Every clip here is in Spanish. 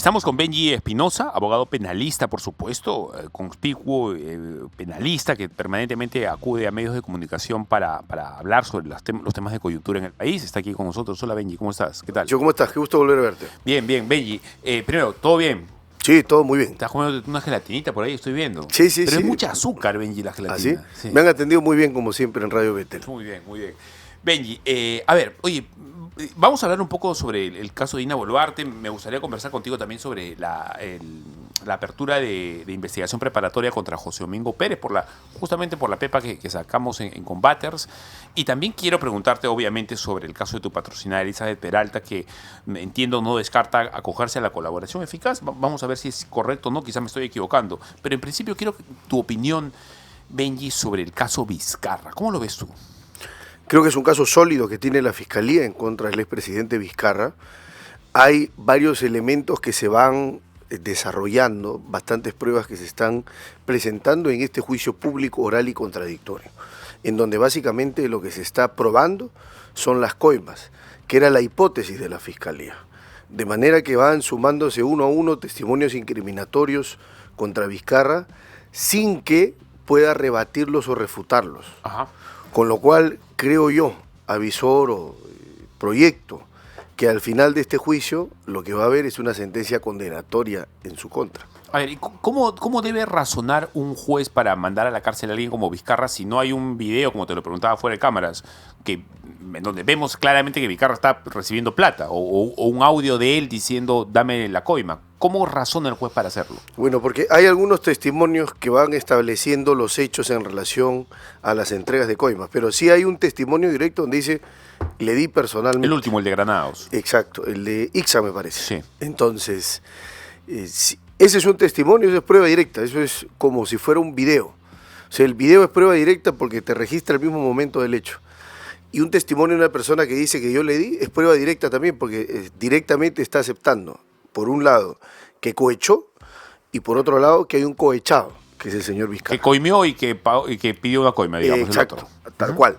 Estamos con Benji Espinosa, abogado penalista, por supuesto, conspicuo penalista que permanentemente acude a medios de comunicación para hablar sobre los temas de coyuntura en el país. Está aquí con nosotros. Hola Benji, ¿cómo estás? ¿Qué tal? ¿Cómo estás? Qué gusto volver a verte. Bien, bien, Benji. Primero, ¿todo bien? Sí, todo muy bien. Estás comiendo una gelatinita por ahí, estoy viendo. Sí, sí, Pero sí. es mucha azúcar, Benji, la gelatina. ¿Ah, sí? Sí. Me han atendido muy bien, como siempre, en Radio Betel. Muy bien, muy bien. Benji, a ver, oye, vamos a hablar un poco sobre el caso de Dina Boluarte. Me gustaría conversar contigo también sobre la apertura de investigación preparatoria contra José Domingo Pérez, justamente por la pepa que sacamos en Combaters. Y también quiero preguntarte, obviamente, sobre el caso de tu patrocinadora Elizabeth Peralta, que entiendo no descarta acogerse a la colaboración eficaz. Vamos a ver si es correcto o no, quizás me estoy equivocando. Pero en principio quiero tu opinión, Benji, sobre el caso Vizcarra. ¿Cómo lo ves tú? Creo que es un caso sólido que tiene la Fiscalía en contra del expresidente Vizcarra. Hay varios elementos que se van desarrollando, bastantes pruebas que se están presentando en este juicio público, oral y contradictorio, en donde básicamente lo que se está probando son las coimas, que era la hipótesis de la Fiscalía. De manera que van sumándose uno a uno testimonios incriminatorios contra Vizcarra sin que pueda rebatirlos o refutarlos. Ajá. Con lo cual, creo yo, avisoro, proyecto, que al final de este juicio lo que va a haber es una sentencia condenatoria en su contra. A ver, ¿cómo debe razonar un juez para mandar a la cárcel a alguien como Vizcarra si no hay un video, como te lo preguntaba fuera de cámaras, en donde vemos claramente que Vizcarra está recibiendo plata, o un audio de él diciendo dame la coima? ¿Cómo razona el juez para hacerlo? Bueno, porque hay algunos testimonios que van estableciendo los hechos en relación a las entregas de coimas, pero sí hay un testimonio directo donde dice, le di personalmente. El último, el de Granados. Exacto, el de Ixa me parece. Sí. Entonces, ese es un testimonio, eso es prueba directa, eso es como si fuera un video. O sea, el video es prueba directa porque te registra el mismo momento del hecho. Y un testimonio de una persona que dice que yo le di es prueba directa también porque directamente está aceptando, por un lado, que cohechó y por otro lado que hay un cohechado, que es el señor Vizcarra. Que coimió y que pidió una coima, digamos. Exacto, tal cual.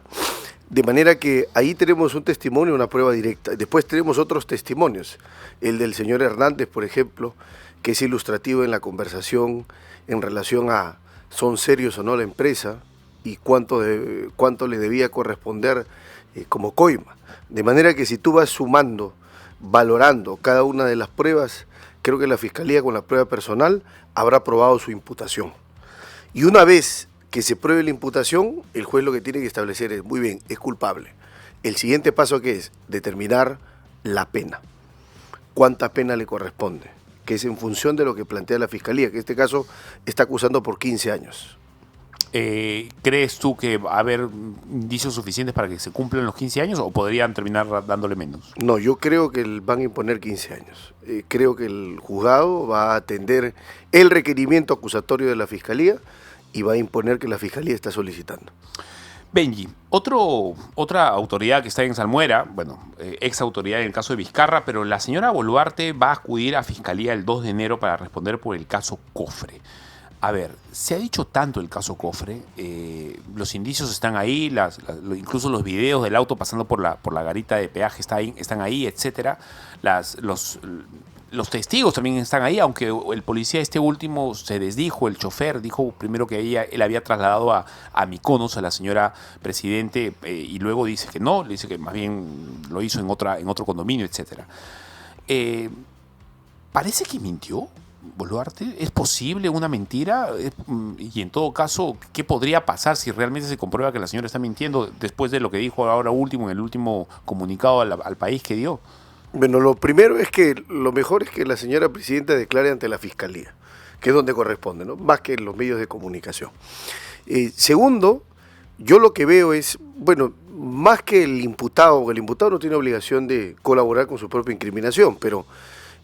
De manera que ahí tenemos un testimonio, una prueba directa. Después tenemos otros testimonios. El del señor Hernández, por ejemplo, que es ilustrativo en la conversación en relación a ¿son serios o no la empresa? Y cuánto le debía corresponder como coima. De manera que si tú vas sumando, valorando cada una de las pruebas, creo que la Fiscalía con la prueba personal habrá probado su imputación. Y una vez que se pruebe la imputación, el juez lo que tiene que establecer es, muy bien, es culpable. El siguiente paso que es determinar la pena. ¿Cuánta pena le corresponde? Que es en función de lo que plantea la Fiscalía, que en este caso está acusando por 15 años. ¿Crees tú que va a haber indicios suficientes para que se cumplan los 15 años o podrían terminar dándole menos? No, yo creo que van a imponer 15 años. Creo que el juzgado va a atender el requerimiento acusatorio de la Fiscalía y va a imponer que la Fiscalía está solicitando. Benji, otra autoridad que está en Salmuera, ex autoridad en el caso de Vizcarra, pero la señora Boluarte va a acudir a Fiscalía el 2 de enero para responder por el caso Cofre. A ver, se ha dicho tanto el caso Cofre, los indicios están ahí, incluso los videos del auto pasando por la garita de peaje están ahí, etcétera. Los testigos también están ahí, aunque el policía último se desdijo, el chofer dijo primero que él había trasladado a Mykonos a la señora presidente y luego dice que no, le dice que más bien lo hizo en otro condominio, etcétera. Parece que mintió Boluarte. ¿Es posible una mentira? Y en todo caso, ¿qué podría pasar si realmente se comprueba que la señora está mintiendo después de lo que dijo ahora último, en el último comunicado al país que dio? Bueno, lo primero es que lo mejor es que la señora presidenta declare ante la Fiscalía, que es donde corresponde, ¿no? Más que en los medios de comunicación. Segundo, yo lo que veo es, más que el imputado no tiene obligación de colaborar con su propia incriminación, pero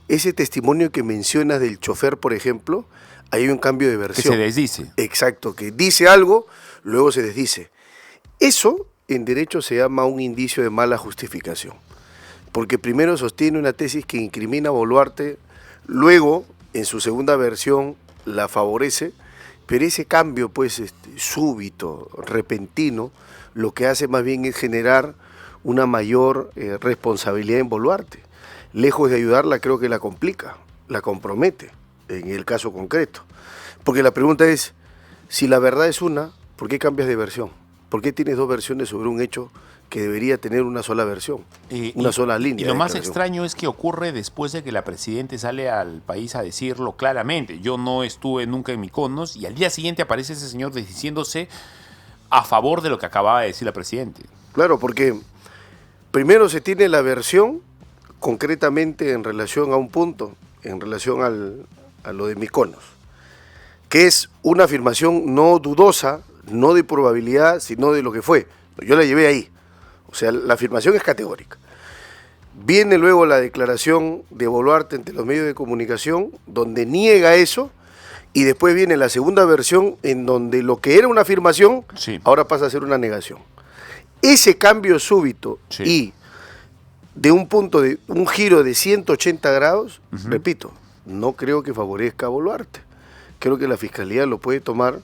ese testimonio que mencionas del chofer, por ejemplo, hay un cambio de versión. Que se desdice. Exacto, que dice algo, luego se desdice. Eso en derecho se llama un indicio de mala justificación, porque primero sostiene una tesis que incrimina a Boluarte, luego en su segunda versión la favorece, pero ese cambio súbito, repentino, lo que hace más bien es generar una mayor responsabilidad en Boluarte. Lejos de ayudarla, creo que la complica. la compromete en el caso concreto. Porque la pregunta es, si la verdad es una, ¿por qué cambias de versión? ¿Por qué tienes dos versiones sobre un hecho que debería tener una sola versión, una sola línea? Y lo más extraño es que ocurre después de que la Presidenta sale al país a decirlo claramente. Yo no estuve nunca en Mykonos, y al día siguiente aparece ese señor diciéndose a favor de lo que acababa de decir la Presidenta. Claro, porque primero se tiene la versión concretamente en relación a un punto, en relación a lo de Mykonos, que es una afirmación no dudosa, no de probabilidad, sino de lo que fue. Yo la llevé ahí. O sea, la afirmación es categórica. Viene luego la declaración de Boluarte ante los medios de comunicación, donde niega eso, y después viene la segunda versión, en donde lo que era una afirmación, sí, ahora pasa a ser una negación. Ese cambio súbito, sí, y de un punto de un giro de 180 grados, repito, no creo que favorezca a Boluarte. Creo que la Fiscalía lo puede tomar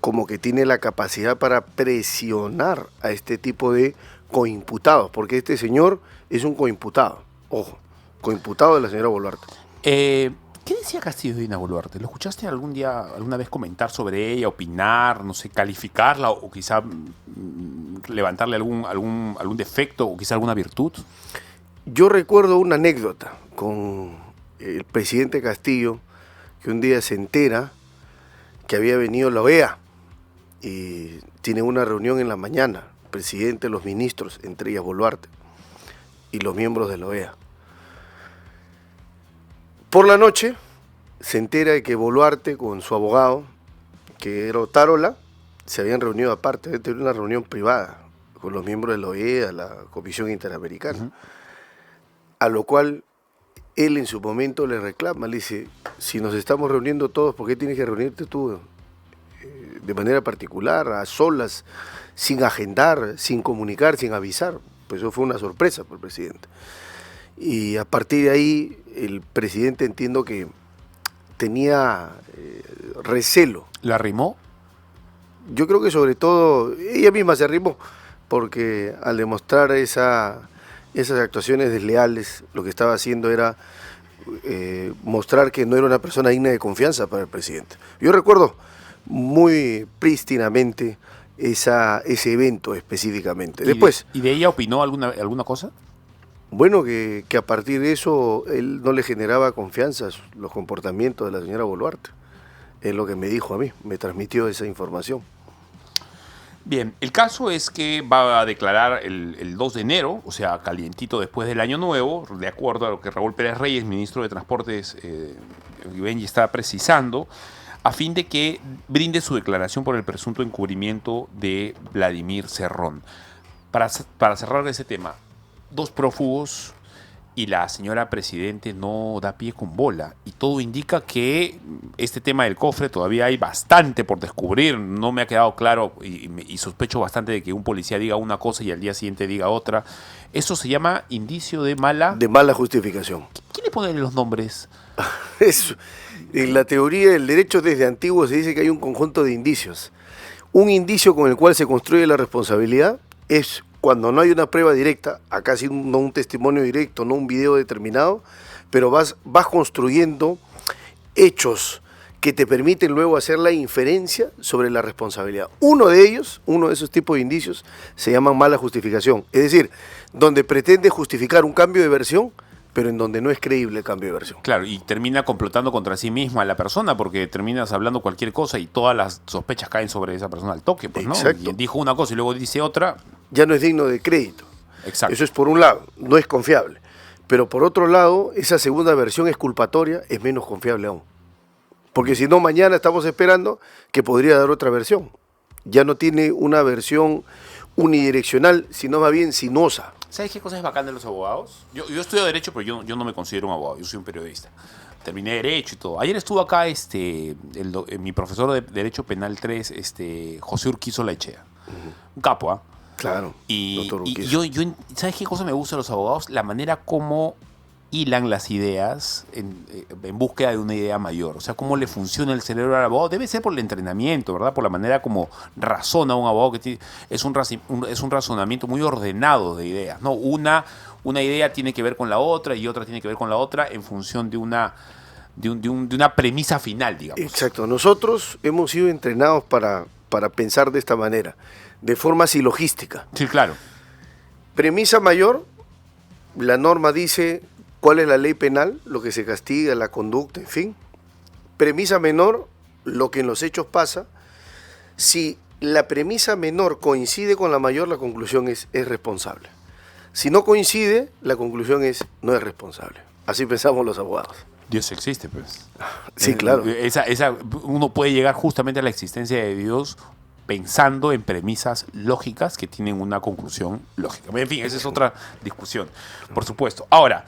como que tiene la capacidad para presionar a este tipo de coimputados, porque este señor es un coimputado, ojo, coimputado de la señora Boluarte. ¿Qué decía Castillo de Dina Boluarte? ¿Lo escuchaste alguna vez comentar sobre ella, opinar, no sé, calificarla, o quizá levantarle algún defecto, o quizá alguna virtud? Yo recuerdo una anécdota con el presidente Castillo, que un día se entera que había venido la OEA y tiene una reunión en la mañana, el presidente, los ministros, entre ellas Boluarte, y los miembros de la OEA. Por la noche se entera de que Boluarte con su abogado, que era Otárola, se habían reunido aparte, habían tenido una reunión privada con los miembros de la OEA, la Comisión Interamericana, a lo cual él en su momento le reclama, le dice, si nos estamos reuniendo todos, ¿por qué tienes que reunirte tú de manera particular, a solas, sin agendar, sin comunicar, sin avisar? Pues eso fue una sorpresa para el presidente. Y a partir de ahí, el presidente, entiendo que tenía recelo. ¿La arrimó? Yo creo que sobre todo, ella misma se arrimó, porque al demostrar esas actuaciones desleales, lo que estaba haciendo era mostrar que no era una persona digna de confianza para el presidente. Yo recuerdo muy prístinamente ese evento específicamente. Después, ¿Y de ella opinó alguna cosa? Bueno, que a partir de eso él no le generaba confianza los comportamientos de la señora Boluarte. Es lo que me dijo a mí, me transmitió esa información. Bien, el caso es que va a declarar el 2 de enero, o sea, calientito después del Año Nuevo, de acuerdo a lo que Raúl Pérez Reyes, ministro de Transportes, Benji, está precisando, a fin de que brinde su declaración por el presunto encubrimiento de Vladimir Cerrón. Para cerrar ese tema, 2 prófugos y la señora Presidente no da pie con bola, y todo indica que este tema del cofre todavía hay bastante por descubrir. No me ha quedado claro, y sospecho bastante de que un policía diga una cosa y al día siguiente diga otra. Eso se llama indicio de mala justificación. ¿Quién le pone los nombres? En la teoría del derecho desde antiguo se dice que hay un conjunto de indicios. Un indicio con el cual se construye la responsabilidad es cuando no hay una prueba directa, acá sí no un testimonio directo, no un video determinado, pero vas construyendo hechos que te permiten luego hacer la inferencia sobre la responsabilidad. Uno de esos tipos de indicios, se llama mala justificación, es decir, donde pretende justificar un cambio de versión, pero en donde no es creíble el cambio de versión. Claro, y termina complotando contra sí misma la persona, porque terminas hablando cualquier cosa y todas las sospechas caen sobre esa persona al toque, pues, ¿no? Exacto. Y dijo una cosa y luego dice otra. Ya no es digno de crédito. Exacto. Eso es por un lado, no es confiable. Pero por otro lado, esa segunda versión exculpatoria es menos confiable aún. Porque si no, mañana estamos esperando que podría dar otra versión. Ya no tiene una versión unidireccional, sino más bien sinuosa. ¿Sabes qué cosa es bacán de los abogados? Yo estudio Derecho, pero yo no me considero un abogado, yo soy un periodista. Terminé Derecho y todo. Ayer estuvo acá mi profesor de Derecho Penal 3, José Urquizo Laechea. Un capo, ¿ah? Claro, doctor Urquizo. ¿Sabes qué cosa me gusta de los abogados? La manera como hilan las ideas en búsqueda de una idea mayor. O sea, cómo le funciona el cerebro al abogado. Debe ser por el entrenamiento, ¿verdad? Por la manera como razona un abogado, que es un razonamiento muy ordenado de ideas, ¿no? Una idea tiene que ver con la otra y otra tiene que ver con la otra en función de de una premisa final, digamos. Exacto. Nosotros hemos sido entrenados para pensar de esta manera, de forma silogística. Sí, claro. Premisa mayor, la norma dice cuál es la ley penal, lo que se castiga, la conducta, en fin. Premisa menor, lo que en los hechos pasa. Si la premisa menor coincide con la mayor, la conclusión es responsable. Si no coincide, la conclusión es no es responsable. Así pensamos los abogados. Dios existe, pues. Sí, claro. Uno puede llegar justamente a la existencia de Dios pensando en premisas lógicas que tienen una conclusión lógica. En fin, esa es otra discusión, por supuesto. Ahora,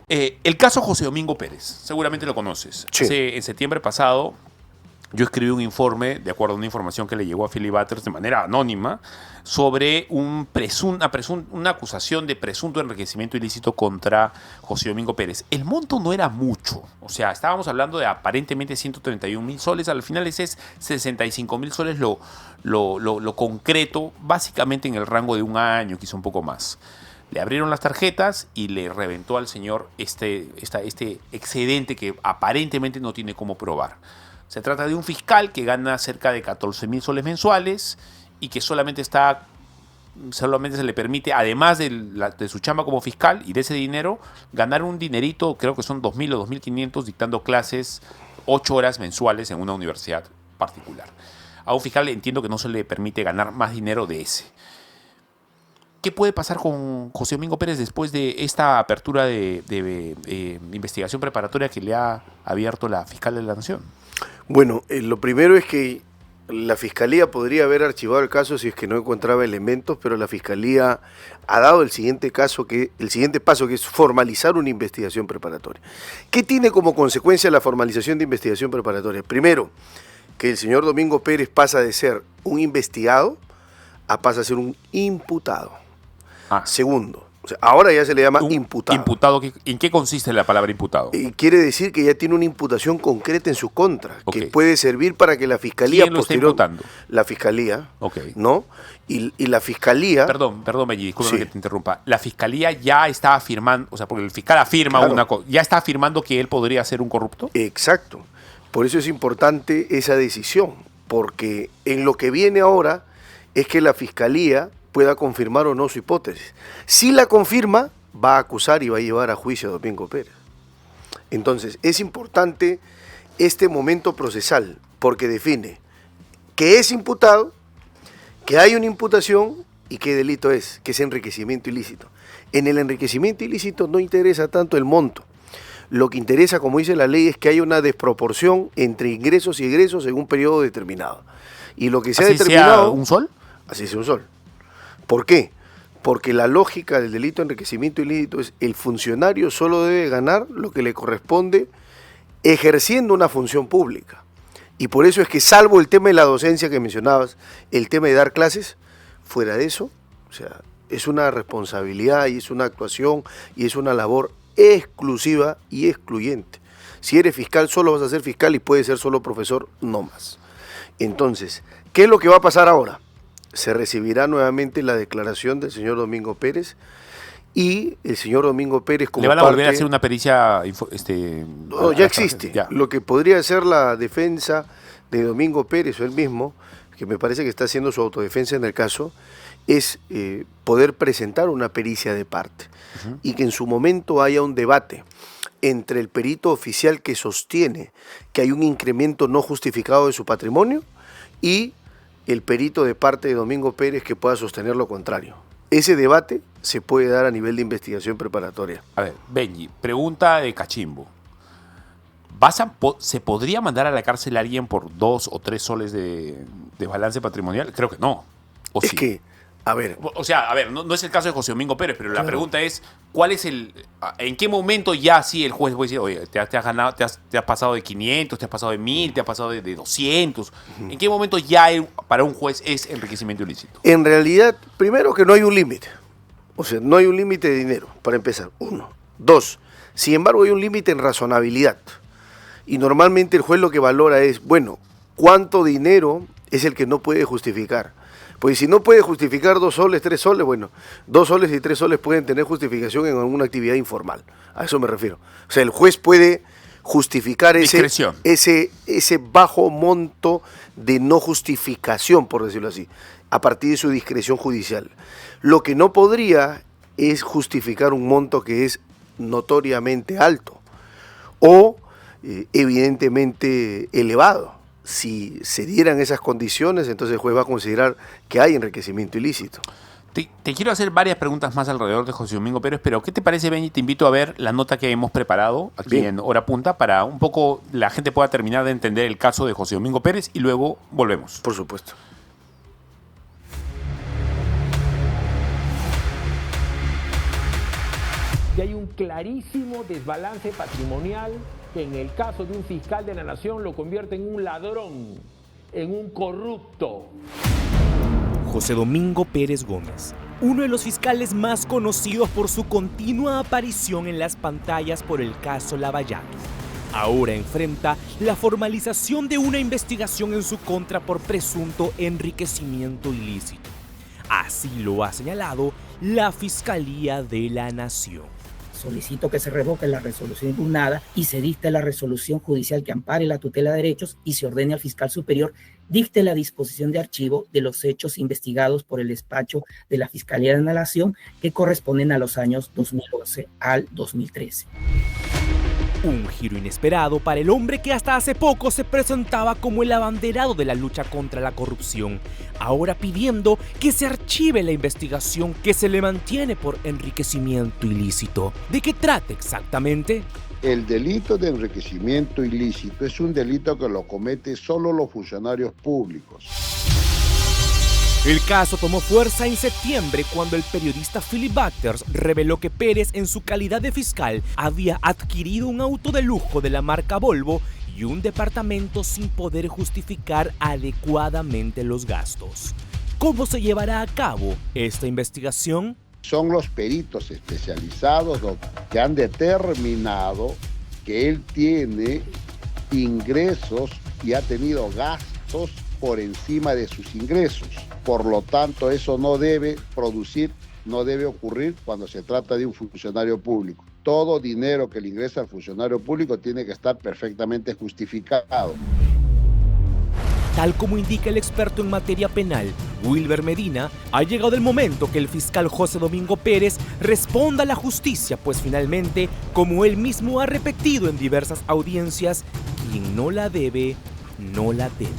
el caso José Domingo Pérez, seguramente lo conoces. Sí. En septiembre pasado, yo escribí un informe, de acuerdo a una información que le llegó a Philip Butters de manera anónima, sobre una acusación de presunto enriquecimiento ilícito contra José Domingo Pérez. El monto no era mucho, o sea, estábamos hablando de aparentemente 131.000 soles, al final ese es 65.000 soles lo concreto, básicamente en el rango de un año, quizá un poco más. Le abrieron las tarjetas y le reventó al señor este excedente que aparentemente no tiene cómo probar. Se trata de un fiscal que gana cerca de 14.000 soles mensuales y que solamente se le permite, además de su chamba como fiscal y de ese dinero, ganar un dinerito, creo que son 2.000 o 2.500, dictando clases 8 horas mensuales en una universidad particular. A un fiscal entiendo que no se le permite ganar más dinero de ese. ¿Qué puede pasar con José Domingo Pérez después de esta apertura de investigación preparatoria que le ha abierto la fiscal de la Nación? Bueno, lo primero es que la Fiscalía podría haber archivado el caso si es que no encontraba elementos, pero la Fiscalía ha dado el siguiente paso, que es formalizar una investigación preparatoria. ¿Qué tiene como consecuencia la formalización de investigación preparatoria? Primero, que el señor Domingo Pérez pasa de ser un investigado pasa a ser un imputado. Segundo, o sea, ahora ya se le llama imputado. ¿Imputado? ¿En qué consiste la palabra imputado? Quiere decir que ya tiene una imputación concreta en su contra, Okay. que puede servir para que la Fiscalía ¿Quién lo está imputando? La Fiscalía, Okay. ¿no? Y la Fiscalía... Perdón, Benji, discúlpame que te interrumpa. La Fiscalía ya está afirmando, o sea, porque el fiscal afirma una cosa, ¿ya está afirmando que él podría ser un corrupto? Exacto. Por eso es importante esa decisión, porque en lo que viene ahora es que la Fiscalía pueda confirmar o no su hipótesis. Si la confirma, va a acusar y va a llevar a juicio a Domingo Pérez. Entonces, es importante este momento procesal, porque define que es imputado, que hay una imputación y qué delito es, que es enriquecimiento ilícito. En el enriquecimiento ilícito no interesa tanto el monto. Lo que interesa, como dice la ley, es que haya una desproporción entre ingresos y egresos en un periodo determinado. Y lo que se ha determinado... ¿Sea un sol? Así sea un sol. ¿Por qué? Porque la lógica del delito de enriquecimiento ilícito es el funcionario solo debe ganar lo que le corresponde ejerciendo una función pública. Y por eso es que, salvo el tema de la docencia que mencionabas, el tema de dar clases, fuera de eso, o sea, es una responsabilidad y es una actuación y es una labor exclusiva y excluyente. Si eres fiscal, solo vas a ser fiscal y puedes ser solo profesor, no más. Entonces, ¿qué es lo que va a pasar ahora? Se recibirá nuevamente la declaración del señor Domingo Pérez y el señor Domingo Pérez como ¿le van a parte, volver a hacer una pericia? No, ya existe. Ya. Lo que podría hacer la defensa de Domingo Pérez o él mismo, que me parece que está haciendo su autodefensa en el caso, es poder presentar una pericia de parte y que en su momento haya un debate entre el perito oficial que sostiene que hay un incremento no justificado de su patrimonio y el perito de parte de Domingo Pérez que pueda sostener lo contrario. Ese debate se puede dar a nivel de investigación preparatoria. A ver, Benji, pregunta de Cachimbo. ¿Se podría mandar a la cárcel a alguien por 2 o 3 soles de balance patrimonial? Creo que no. ¿O Es sí? que, a ver... O sea, no es el caso de José Domingo Pérez, pero la pregunta es, ¿en qué momento ya sí el juez puede decir, oye, te has pasado de 500, te has pasado de 1.000, te has pasado de 200? ¿En qué momento ya para un juez es enriquecimiento ilícito? En realidad, primero que no hay un límite. O sea, no hay un límite de dinero, para empezar. 1. 2. Sin embargo, hay un límite en razonabilidad. Y normalmente el juez lo que valora es, bueno, ¿cuánto dinero es el que no puede justificar? Pues si no puede justificar 2 soles, 3 soles, bueno, 2 soles y 3 soles pueden tener justificación en alguna actividad informal. A eso me refiero. O sea, el juez puede justificar Discreción. ese bajo monto de no justificación, por decirlo así, a partir de su discreción judicial. Lo que no podría es justificar un monto que es notoriamente alto o evidentemente elevado. Si se dieran esas condiciones, entonces el juez va a considerar que hay enriquecimiento ilícito. Te quiero hacer varias preguntas más alrededor de José Domingo Pérez, pero ¿qué te parece, Benny? Te invito a ver la nota que hemos preparado aquí Bien. en Hora Punta para un poco la gente pueda terminar de entender el caso de José Domingo Pérez y luego volvemos. Por supuesto. Y hay un clarísimo desbalance patrimonial que en el caso de un fiscal de la nación lo convierte en un ladrón, en un corrupto. José Domingo Pérez Gómez, uno de los fiscales más conocidos por su continua aparición en las pantallas por el caso Lavallato, ahora enfrenta la formalización de una investigación en su contra por presunto enriquecimiento ilícito. Así lo ha señalado la Fiscalía de la Nación. Solicito que se revoque la resolución impugnada y se dicte la resolución judicial que ampare la tutela de derechos y se ordene al fiscal superior dicte la disposición de archivo de los hechos investigados por el despacho de la Fiscalía de la Nación que corresponden a los años 2011 al 2013. Un giro inesperado para el hombre que hasta hace poco se presentaba como el abanderado de la lucha contra la corrupción, ahora pidiendo que se archive la investigación que se le mantiene por enriquecimiento ilícito. ¿De qué trata exactamente? El delito de enriquecimiento ilícito es un delito que lo cometen solo los funcionarios públicos. El caso tomó fuerza en septiembre cuando el periodista Philip Batters reveló que Pérez, en su calidad de fiscal, había adquirido un auto de lujo de la marca Volvo y un departamento sin poder justificar adecuadamente los gastos. ¿Cómo se llevará a cabo esta investigación? Son los peritos especializados que han determinado que él tiene ingresos y ha tenido gastos por encima de sus ingresos. Por lo tanto, eso no debe ocurrir cuando se trata de un funcionario público. Todo dinero que le ingresa al funcionario público tiene que estar perfectamente justificado. Tal como indica el experto en materia penal, Wilber Medina, ha llegado el momento que el fiscal José Domingo Pérez responda a la justicia, pues finalmente, como él mismo ha repetido en diversas audiencias, quien no la debe, no la debe.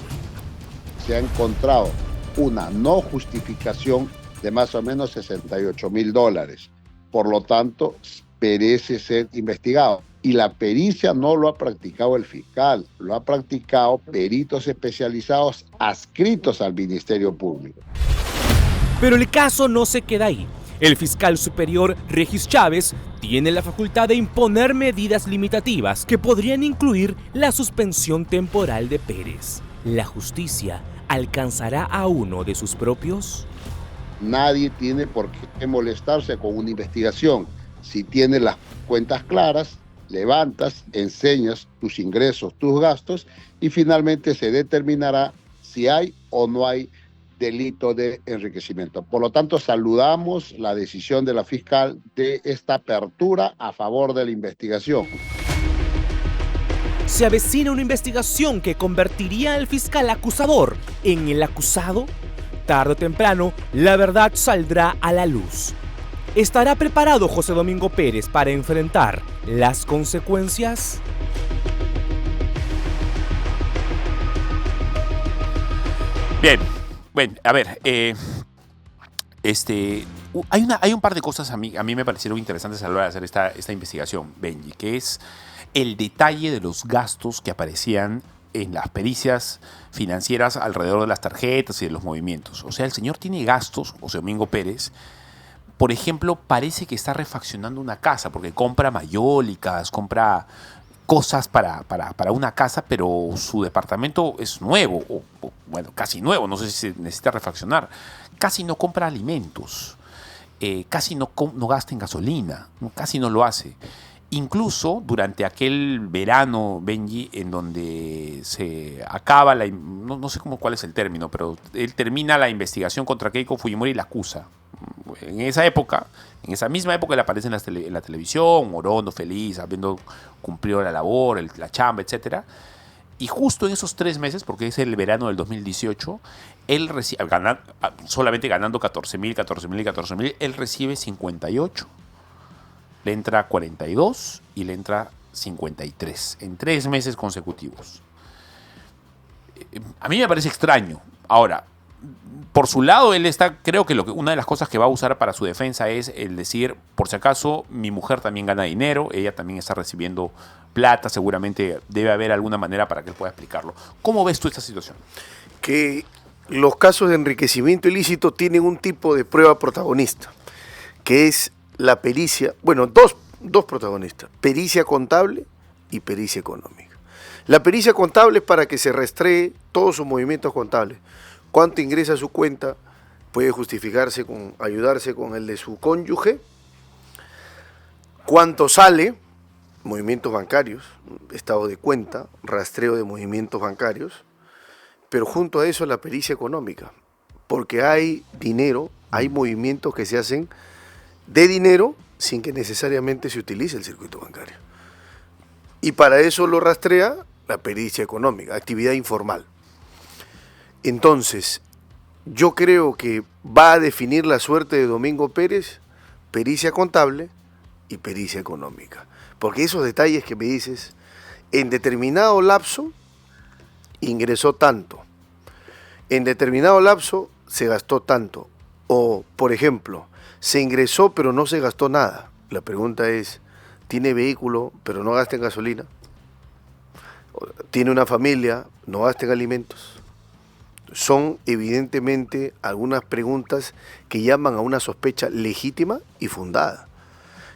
Se ha encontrado una no justificación de más o menos $68,000. Por lo tanto, merece ser investigado. Y la pericia no lo ha practicado el fiscal, lo ha practicado peritos especializados adscritos al Ministerio Público. Pero el caso no se queda ahí. El fiscal superior Regis Chávez tiene la facultad de imponer medidas limitativas que podrían incluir la suspensión temporal de Pérez. ¿La justicia alcanzará a uno de sus propios? Nadie tiene por qué molestarse con una investigación. Si tienes las cuentas claras, levantas, enseñas tus ingresos, tus gastos y finalmente se determinará si hay o no hay delito de enriquecimiento. Por lo tanto, saludamos la decisión de la fiscal de esta apertura a favor de la investigación. ¿Se avecina una investigación que convertiría al fiscal acusador en el acusado? Tarde o temprano, la verdad saldrá a la luz. ¿Estará preparado José Domingo Pérez para enfrentar las consecuencias? Bien, bueno, a ver, hay un par de cosas a mí me parecieron interesantes a la hora de hacer esta investigación, Benji, que es el detalle de los gastos que aparecían en las pericias financieras alrededor de las tarjetas y de los movimientos. O sea, el señor tiene gastos, José Domingo Pérez. Por ejemplo, parece que está refaccionando una casa porque compra mayólicas, compra cosas para una casa, pero su departamento es nuevo, bueno, casi nuevo, no sé si se necesita refaccionar. Casi no compra alimentos, casi no gasta en gasolina, casi no lo hace. Incluso durante aquel verano, Benji, en donde se acaba no sé cuál es el término, pero él termina la investigación contra Keiko Fujimori y la acusa. en esa época, en esa misma época, él aparece en la televisión, orondo, feliz, habiendo cumplido la labor, la chamba, etcétera. Y justo en esos 3 meses, porque es el verano del 2018, él solamente ganando 14.000, él recibe 58. Le entra 42 y le entra 53 en 3 meses consecutivos. A mí me parece extraño. Ahora, por su lado, él creo que una de las cosas que va a usar para su defensa es el decir, por si acaso, mi mujer también gana dinero, ella también está recibiendo plata, seguramente debe haber alguna manera para que él pueda explicarlo. ¿Cómo ves tú esta situación? Que los casos de enriquecimiento ilícito tienen un tipo de prueba protagonista, que es la pericia, bueno, dos protagonistas, pericia contable y pericia económica. La pericia contable es para que se rastree todos sus movimientos contables. Cuánto ingresa a su cuenta, puede justificarse ayudarse con el de su cónyuge, cuánto sale, movimientos bancarios, estado de cuenta, rastreo de movimientos bancarios, pero junto a eso la pericia económica, porque hay dinero, hay movimientos que se hacen de dinero sin que necesariamente se utilice el circuito bancario. Y para eso lo rastrea la pericia económica, actividad informal. Entonces, yo creo que va a definir la suerte de Domingo Pérez, pericia contable y pericia económica. Porque esos detalles que me dices, en determinado lapso ingresó tanto, en determinado lapso se gastó tanto, o por ejemplo, se ingresó pero no se gastó nada. La pregunta es, ¿tiene vehículo pero no gasta en gasolina? ¿Tiene una familia, no gasta en alimentos? Son evidentemente algunas preguntas que llaman a una sospecha legítima y fundada.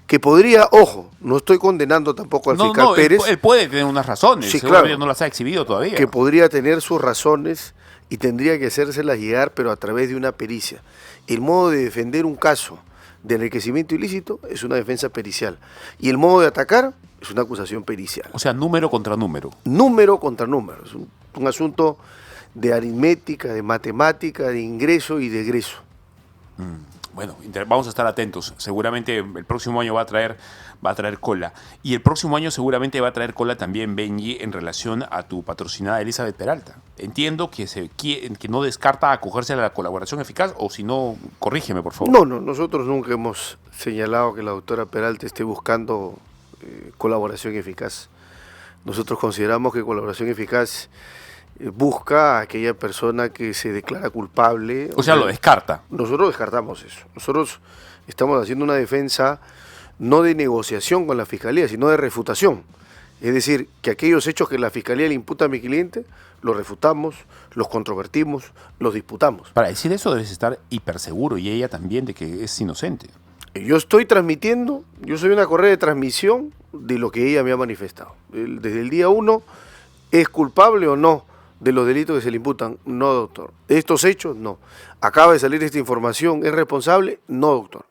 Que podría, ojo, no estoy condenando tampoco al fiscal Pérez. Él puede tener unas razones, sí, claro, no las ha exhibido todavía. Que podría tener sus razones y tendría que hacérselas llegar, pero a través de una pericia. El modo de defender un caso de enriquecimiento ilícito es una defensa pericial. Y el modo de atacar es una acusación pericial. O sea, número contra número. Número contra número. Es un asunto de aritmética, de matemática, de ingreso y de egreso. Bueno, vamos a estar atentos. Seguramente el próximo año va a traer cola. Y el próximo año seguramente va a traer cola también, Benji, en relación a tu patrocinada Elizabeth Peralta. Entiendo que no descarta acogerse a la colaboración eficaz, o si no, corrígeme, por favor. No, nosotros nunca hemos señalado que la doctora Peralta esté buscando colaboración eficaz. Nosotros consideramos que colaboración eficaz busca a aquella persona que se declara culpable. O sea, lo descarta. Nosotros descartamos eso. Nosotros estamos haciendo una defensa no de negociación con la Fiscalía, sino de refutación. Es decir, que aquellos hechos que la Fiscalía le imputa a mi cliente, los refutamos, los controvertimos, los disputamos. Para decir eso debes estar hiperseguro, y ella también, de que es inocente. Yo estoy transmitiendo, yo soy una correa de transmisión de lo que ella me ha manifestado. Desde el día 1, ¿es culpable o no de los delitos que se le imputan? No, doctor. ¿De estos hechos? No. ¿Acaba de salir esta información? ¿Es responsable? No, doctor.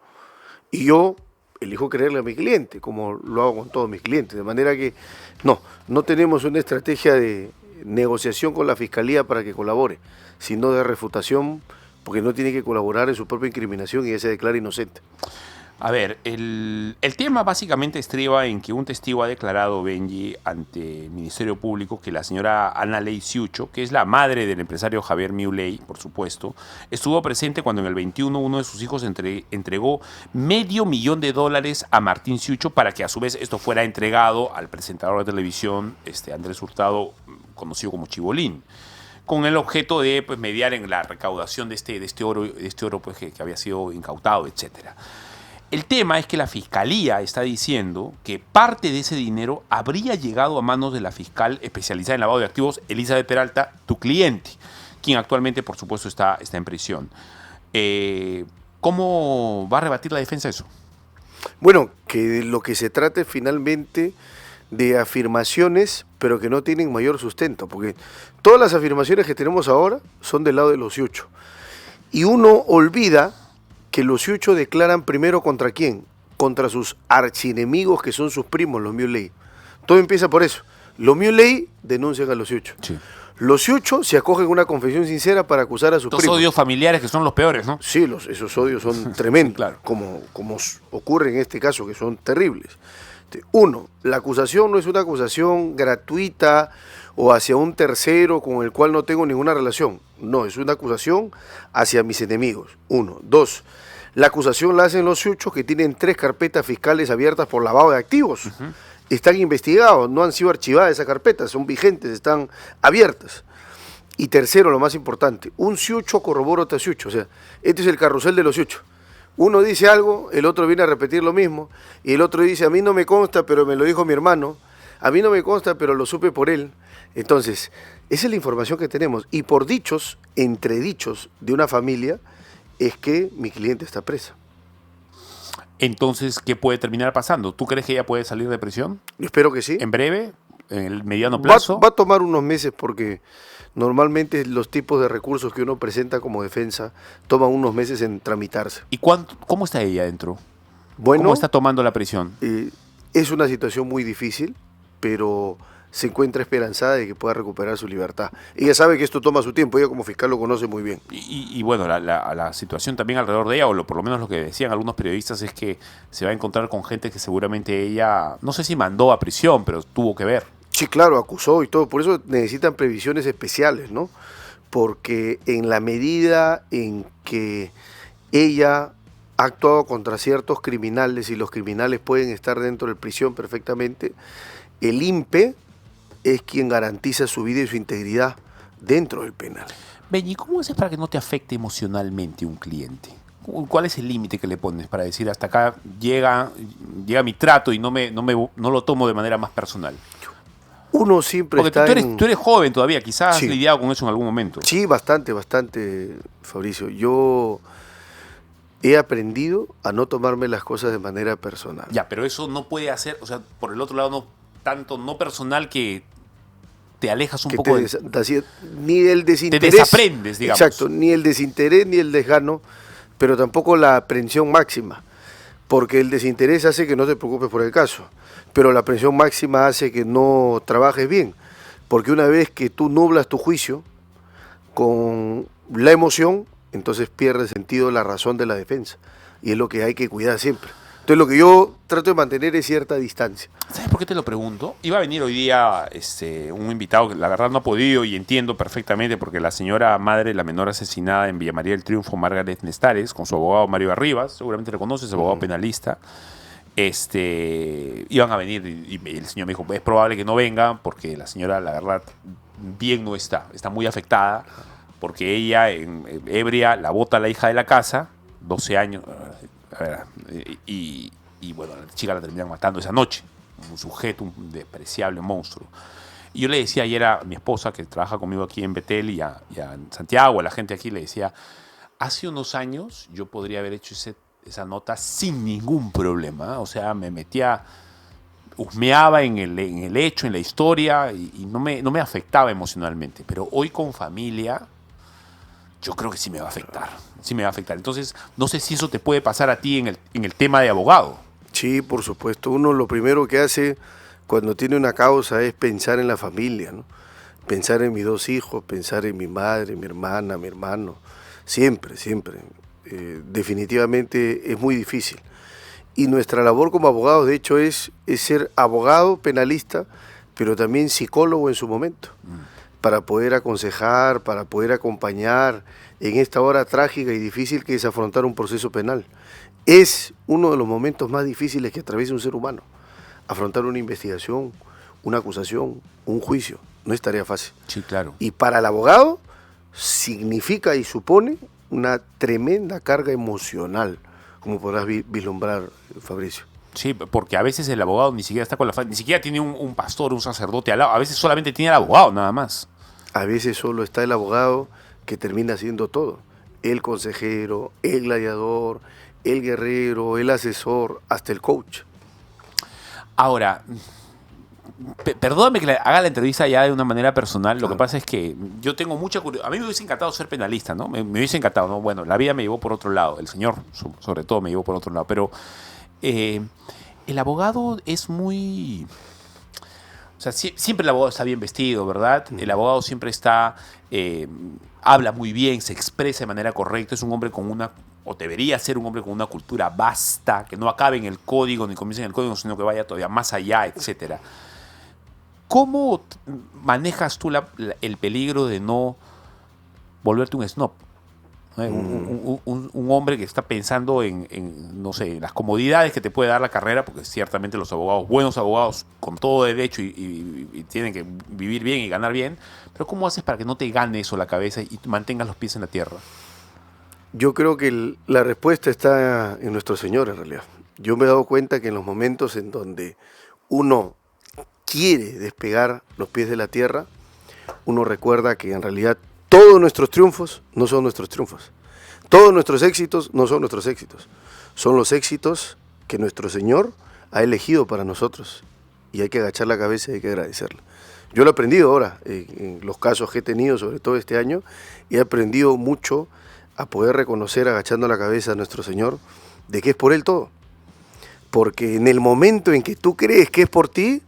Y yo elijo creerle a mi cliente, como lo hago con todos mis clientes. De manera que no tenemos una estrategia de negociación con la Fiscalía para que colabore, sino de refutación, porque no tiene que colaborar en su propia incriminación y ella se declara inocente. A ver, el tema básicamente estriba en que un testigo ha declarado, Benji, ante el Ministerio Público, que la señora Ana Ley Ciucho, que es la madre del empresario Javier Milei, por supuesto, estuvo presente cuando en el 21 uno de sus hijos entregó $500,000 a Martín Ciucho para que a su vez esto fuera entregado al presentador de televisión, Andrés Hurtado, conocido como Chibolín, con el objeto de mediar en la recaudación de este oro pues, que había sido incautado, etcétera. El tema es que la Fiscalía está diciendo que parte de ese dinero habría llegado a manos de la fiscal especializada en lavado de activos, Elizabeth Peralta, tu cliente, quien actualmente, por supuesto, está en prisión. ¿Cómo va a rebatir la defensa eso? Bueno, que de lo que se trata es finalmente de afirmaciones, pero que no tienen mayor sustento, porque todas las afirmaciones que tenemos ahora son del lado de los Ciucho. Y uno olvida que los Ciucho declaran primero contra quién, contra sus archienemigos, que son sus primos, los Milei. Todo empieza por eso. Los Milei denuncian a los Ciucho. Sí. Los Ciucho se acogen a una confesión sincera para acusar a sus Estos primos. odios familiares que son los peores, ¿no? Sí, esos odios son tremendos, Claro. como ocurre en este caso, que son terribles. Uno, la acusación no es una acusación gratuita o hacia un tercero con el cual no tengo ninguna relación. No, es una acusación hacia mis enemigos. Uno. Dos, la acusación la hacen los Ciuchos, que tienen 3 carpetas fiscales abiertas por lavado de activos. Están investigados, no han sido archivadas esas carpetas, son vigentes, están abiertas. Y tercero, lo más importante, un Ciucho corrobora otro Ciucho. O sea, este es el carrusel de los Ciuchos. Uno dice algo, el otro viene a repetir lo mismo, y el otro dice, a mí no me consta, pero me lo dijo mi hermano, a mí no me consta, pero lo supe por él. Entonces, esa es la información que tenemos. Y por dichos, entredichos de una familia, es que mi cliente está presa. Entonces, ¿qué puede terminar pasando? ¿Tú crees que ella puede salir de prisión? Yo espero que sí. ¿En breve? ¿En el mediano Va, plazo? va a tomar unos meses porque normalmente los tipos de recursos que uno presenta como defensa toman unos meses en tramitarse. ¿Y cómo está ella dentro? Bueno, ¿Cómo está tomando la prisión? es una situación muy difícil, pero se encuentra esperanzada de que pueda recuperar su libertad. Ella sabe que esto toma su tiempo, ella como fiscal lo conoce muy bien. Y bueno, la situación también alrededor de ella, o por lo menos lo que decían algunos periodistas, es que se va a encontrar con gente que seguramente ella, no sé si mandó a prisión, pero tuvo que ver. Sí, claro, acusó y todo, por eso necesitan previsiones especiales, ¿no? Porque en la medida en que ella ha actuado contra ciertos criminales y los criminales pueden estar dentro de prisión perfectamente, el INPE es quien garantiza su vida y su integridad dentro del penal. Benny, ¿cómo haces para que no te afecte emocionalmente un cliente? ¿Cuál es el límite que le pones para decir hasta acá llega mi trato y no lo tomo de manera más personal? Uno siempre Porque está tú eres joven todavía, quizás Sí. has lidiado con eso en algún momento. Sí, bastante, Fabricio. Yo he aprendido a no tomarme las cosas de manera personal. Ya, pero eso no puede hacer, o sea, por el otro lado, no tanto no personal que te alejas un Que poco ni el te desinterés. desaprendes, digamos. Exacto, ni el desinterés ni el desgano, pero tampoco la aprensión máxima. Porque el desinterés hace que no te preocupes por el caso, pero la aprensión máxima hace que no trabajes bien. Porque una vez que tú nublas tu juicio con la emoción, entonces pierde sentido la razón de la defensa. Y es lo que hay que cuidar siempre. Entonces lo que yo trato de mantener es cierta distancia. ¿Sabes por qué te lo pregunto? Iba a venir hoy día un invitado que la verdad no ha podido y entiendo perfectamente porque la señora madre, la menor asesinada en Villa María del Triunfo, Margaret Nestares, con su abogado Mario Arribas, seguramente lo conoces, abogado penalista, iban a venir y el señor me dijo, es probable que no vengan porque la señora, la verdad, bien no está muy afectada porque ella, ebria, la bota a la hija de la casa, 12 años, y bueno, la chica la terminan matando esa noche, un sujeto, un despreciable monstruo. Y yo le decía ayer a mi esposa, que trabaja conmigo aquí en Betel y a Santiago, a la gente aquí, le decía, hace unos años yo podría haber hecho esa nota sin ningún problema, o sea, me metía, husmeaba en el hecho, en la historia, y no me afectaba emocionalmente, pero hoy con familia, yo creo que sí me va a afectar, Entonces, no sé si eso te puede pasar a ti en el tema de abogado. Sí, por supuesto. Uno lo primero que hace cuando tiene una causa es pensar en la familia, ¿no? Pensar en mis 2 hijos, pensar en mi madre, mi hermana, mi hermano. Siempre, siempre. Definitivamente es muy difícil. Y nuestra labor como abogados, de hecho, es ser abogado penalista, pero también psicólogo en su momento, para poder aconsejar, para poder acompañar en esta hora trágica y difícil que es afrontar un proceso penal. Es uno de los momentos más difíciles que atraviesa un ser humano. Afrontar una investigación, una acusación, un juicio, no es tarea fácil. Sí, claro. Y para el abogado significa y supone una tremenda carga emocional, como podrás vislumbrar, Fabricio. Sí, porque a veces el abogado ni siquiera está con ni siquiera tiene un pastor, un sacerdote al lado, a veces solamente tiene al abogado nada más. A veces solo está el abogado que termina haciendo todo. El consejero, el gladiador, el guerrero, el asesor, hasta el coach. Ahora, perdóname que haga la entrevista ya de una manera personal. Lo que pasa es que yo tengo mucha curiosidad. A mí me hubiese encantado ser penalista, ¿no? Me hubiese encantado, ¿no? Bueno, la vida me llevó por otro lado. El Señor, sobre todo, me llevó por otro lado. Pero el abogado es muy... O sea, siempre el abogado está bien vestido, ¿verdad? El abogado siempre está, habla muy bien, se expresa de manera correcta, es un hombre con una, o debería ser un hombre con una cultura vasta, que no acabe en el código, ni comience en el código, sino que vaya todavía más allá, etcétera. ¿Cómo manejas tú el peligro de no volverte un snob? Un hombre que está pensando en, no sé, en las comodidades que te puede dar la carrera, porque ciertamente los abogados, buenos abogados, con todo derecho y tienen que vivir bien y ganar bien, pero ¿cómo haces para que no te gane eso la cabeza y mantengas los pies en la tierra? Yo creo que la respuesta está en nuestro Señor, en realidad. Yo me he dado cuenta que en los momentos en donde uno quiere despegar los pies de la tierra, uno recuerda que en realidad todos nuestros triunfos no son nuestros triunfos. Todos nuestros éxitos no son nuestros éxitos. Son los éxitos que nuestro Señor ha elegido para nosotros. Y hay que agachar la cabeza y hay que agradecerle. Yo lo he aprendido ahora, en los casos que he tenido, sobre todo este año, y he aprendido mucho a poder reconocer, agachando la cabeza a nuestro Señor, de que es por Él todo. Porque en el momento en que tú crees que es por ti,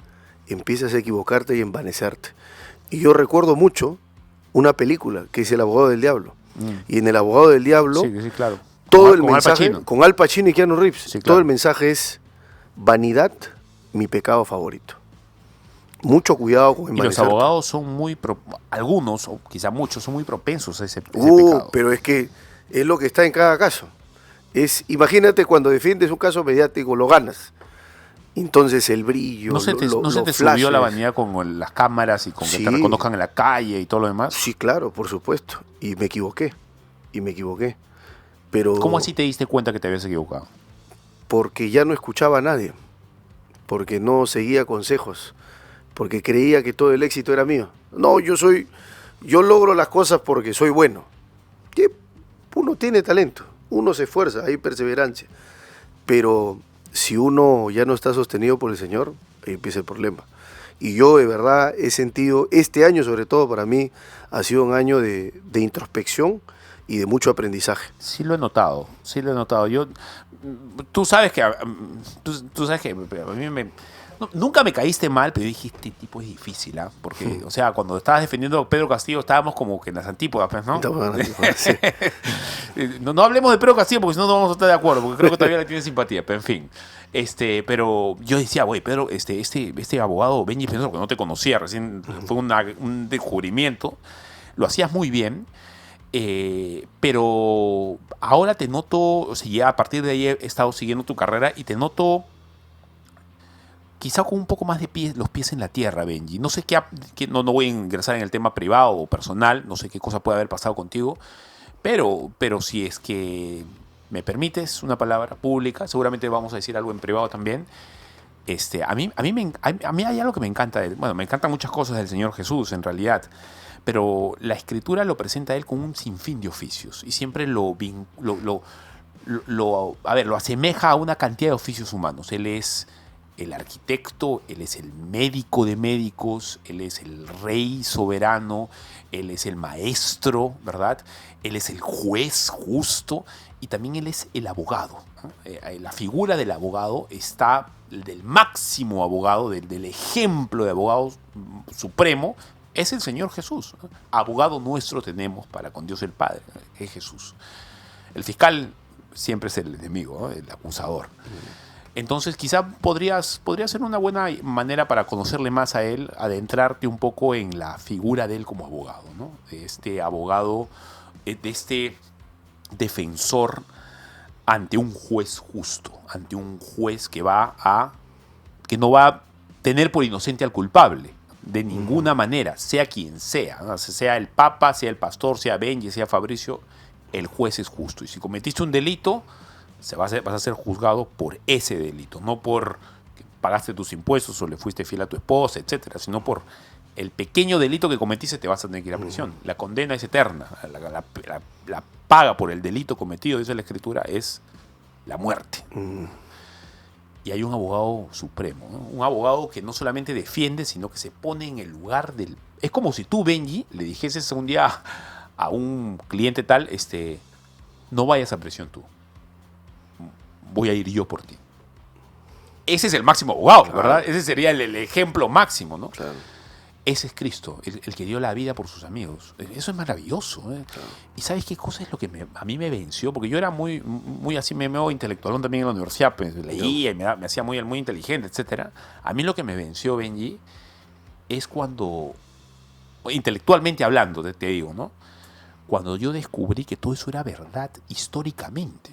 empiezas a equivocarte y a envanecerte. Y yo recuerdo mucho una película que es El abogado del diablo. Y en El abogado del diablo, Sí, claro. todo el mensaje, con Al Pacino y Keanu Reeves, Sí, claro. todo el mensaje es: vanidad, mi pecado favorito. Mucho cuidado con Y los envanecerte. abogados son algunos, o quizá muchos, son muy propensos a ese pecado. Pero es que es lo que está en cada caso. Imagínate cuando defiendes un caso mediático, lo ganas. Entonces el brillo, ¿No se te los subió flashes. la vanidad con las cámaras y con que Sí. te reconozcan en la calle y todo lo demás? Sí, claro, por supuesto. Y me equivoqué. Pero ¿Cómo así te diste cuenta que te habías equivocado? porque ya no escuchaba a nadie. Porque no seguía consejos. Porque creía que todo el éxito era mío. No, yo logro las cosas porque soy bueno. Sí, uno tiene talento, uno se esfuerza, hay perseverancia. Pero si uno ya no está sostenido por el Señor, ahí empieza el problema. Y yo de verdad he sentido, este año sobre todo para mí, ha sido un año de introspección y de mucho aprendizaje. Sí lo he notado. Tú sabes que a mí nunca me caíste mal, pero dije, este tipo es difícil, ¿ah? Porque, o sea, cuando estabas defendiendo a Pedro Castillo estábamos como que en las antípodas, pues, ¿no? Sí. No hablemos de Pedro Castillo porque si no, no vamos a estar de acuerdo, porque creo que todavía le tiene simpatía, pero en fin. Pero yo decía, güey, Pedro, este abogado Benji Espinosa, que no te conocía, recién fue un descubrimiento, lo hacías muy bien, pero ahora te noto, o sea, ya a partir de ahí he estado siguiendo tu carrera y te noto quizá con un poco más de los pies en la tierra, Benji. No sé no voy a ingresar en el tema privado o personal, no sé qué cosa puede haber pasado contigo, pero si es que me permites una palabra pública, seguramente vamos a decir algo en privado también. A mí hay algo que me encanta de él. Bueno, me encantan muchas cosas del Señor Jesús, en realidad, pero la Escritura lo presenta a él con un sinfín de oficios y siempre lo asemeja a una cantidad de oficios humanos. Él es el arquitecto, él es el médico de médicos, él es el rey soberano, él es el maestro, ¿verdad? Él es el juez justo y también él es el abogado, ¿no? La figura del abogado está, del máximo abogado, del ejemplo de abogado supremo, es el Señor Jesús, ¿no? Abogado nuestro tenemos para con Dios el Padre, que es Jesús. El fiscal siempre es el enemigo, ¿no? El acusador. Entonces quizá podría ser una buena manera para conocerle más a él, adentrarte un poco en la figura de él como abogado, ¿no? De este abogado, de este defensor ante un juez justo, ante un juez que no va a tener por inocente al culpable, de ninguna manera, sea quien sea, ¿no? Sea el Papa, sea el pastor, sea Benji, sea Fabricio, el juez es justo. Y si cometiste un delito, vas a ser juzgado por ese delito, no por que pagaste tus impuestos o le fuiste fiel a tu esposa, etcétera, sino por el pequeño delito que cometiste, te vas a tener que ir a prisión. La condena es eterna. La paga por el delito cometido, dice la Escritura, es la muerte. Y hay un abogado supremo, ¿no? Un abogado que no solamente defiende, sino que se pone en el lugar del... Es como si tú, Benji, le dijeses un día a un cliente tal, no vayas a prisión tú. Voy a ir yo por ti. ese es el máximo abogado, Claro. ¿verdad? Ese sería el ejemplo máximo, ¿no? Claro. Ese es Cristo, el que dio la vida por sus amigos. Eso es maravilloso. Claro. ¿Y sabes qué cosa es lo que a mí me venció? Porque yo era muy así, me veo intelectualón también en la universidad, pues leía y me hacía muy inteligente, etcétera. A mí lo que me venció, Benji, es cuando, intelectualmente hablando, te digo, ¿no? Cuando yo descubrí que todo eso era verdad históricamente.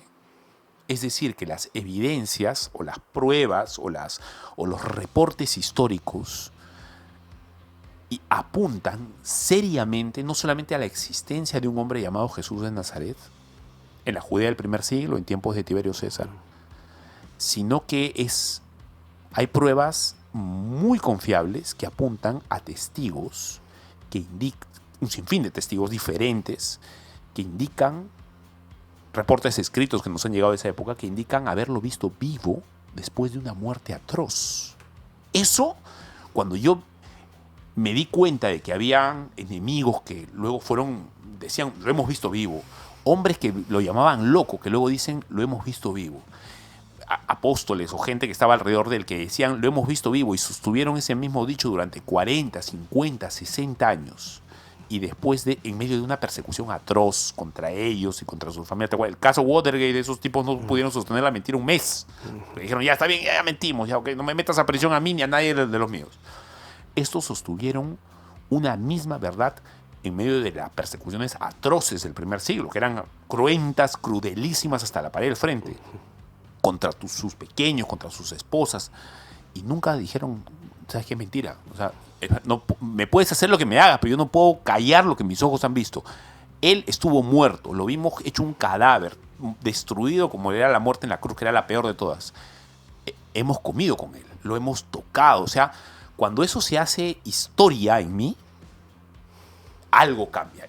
Es decir, que las evidencias o las pruebas o los reportes históricos y apuntan seriamente no solamente a la existencia de un hombre llamado Jesús de Nazaret, en la Judea del primer siglo, en tiempos de Tiberio César, sino que hay pruebas muy confiables que apuntan a testigos, que indican, un sinfín de testigos diferentes, que indican, reportes escritos que nos han llegado de esa época, que indican haberlo visto vivo después de una muerte atroz. Eso, cuando yo me di cuenta de que habían enemigos que luego decían, lo hemos visto vivo. Hombres que lo llamaban loco, que luego dicen, lo hemos visto vivo. Apóstoles o gente que estaba alrededor de él que decían, lo hemos visto vivo, y sostuvieron ese mismo dicho durante 40, 50, 60 años. Y después en medio de una persecución atroz contra ellos y contra sus familias. El caso Watergate, esos tipos no pudieron sostener la mentira un mes. Dijeron, ya está bien, ya mentimos, ya, okay, no me metas a prisión a mí ni a nadie de los míos. Estos sostuvieron una misma verdad en medio de las persecuciones atroces del primer siglo, que eran cruentas, crudelísimas hasta la pared del frente, contra sus pequeños, contra sus esposas, y nunca dijeron, ¿sabes qué? Mentira. O sea, no, me puedes hacer lo que me hagas, pero yo no puedo callar lo que mis ojos han visto. Él estuvo muerto, lo vimos hecho un cadáver, destruido como era la muerte en la cruz, que era la peor de todas. Hemos comido con él, lo hemos tocado, o sea, cuando eso se hace historia en mí, algo cambia.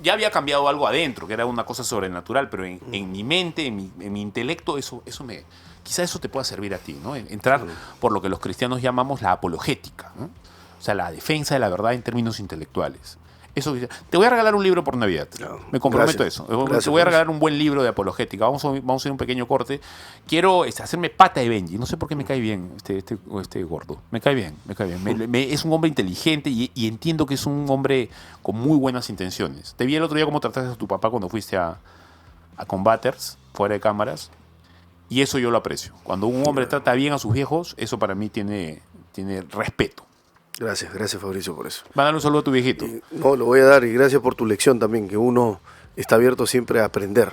Ya había cambiado algo adentro, que era una cosa sobrenatural, pero en mi mente, en mi intelecto, quizá eso te pueda servir a ti, ¿no? Entrar por lo que los cristianos llamamos la apologética, ¿no? O sea, la defensa de la verdad en términos intelectuales. Eso, te voy a regalar un libro por Navidad. No, me comprometo a eso. Gracias, te voy a regalar un buen libro de apologética. Vamos a hacer un pequeño corte. Quiero hacerme pata de Benji. No sé por qué me cae bien este gordo. Me cae bien. Es un hombre inteligente y entiendo que es un hombre con muy buenas intenciones. Te vi el otro día cómo trataste a tu papá cuando fuiste a Combaters, fuera de cámaras. Y eso yo lo aprecio. Cuando un hombre trata bien a sus viejos, eso para mí tiene respeto. Gracias Fabricio por eso. Va a dar un saludo a tu viejito. No, lo voy a dar, y gracias por tu lección también, que uno está abierto siempre a aprender.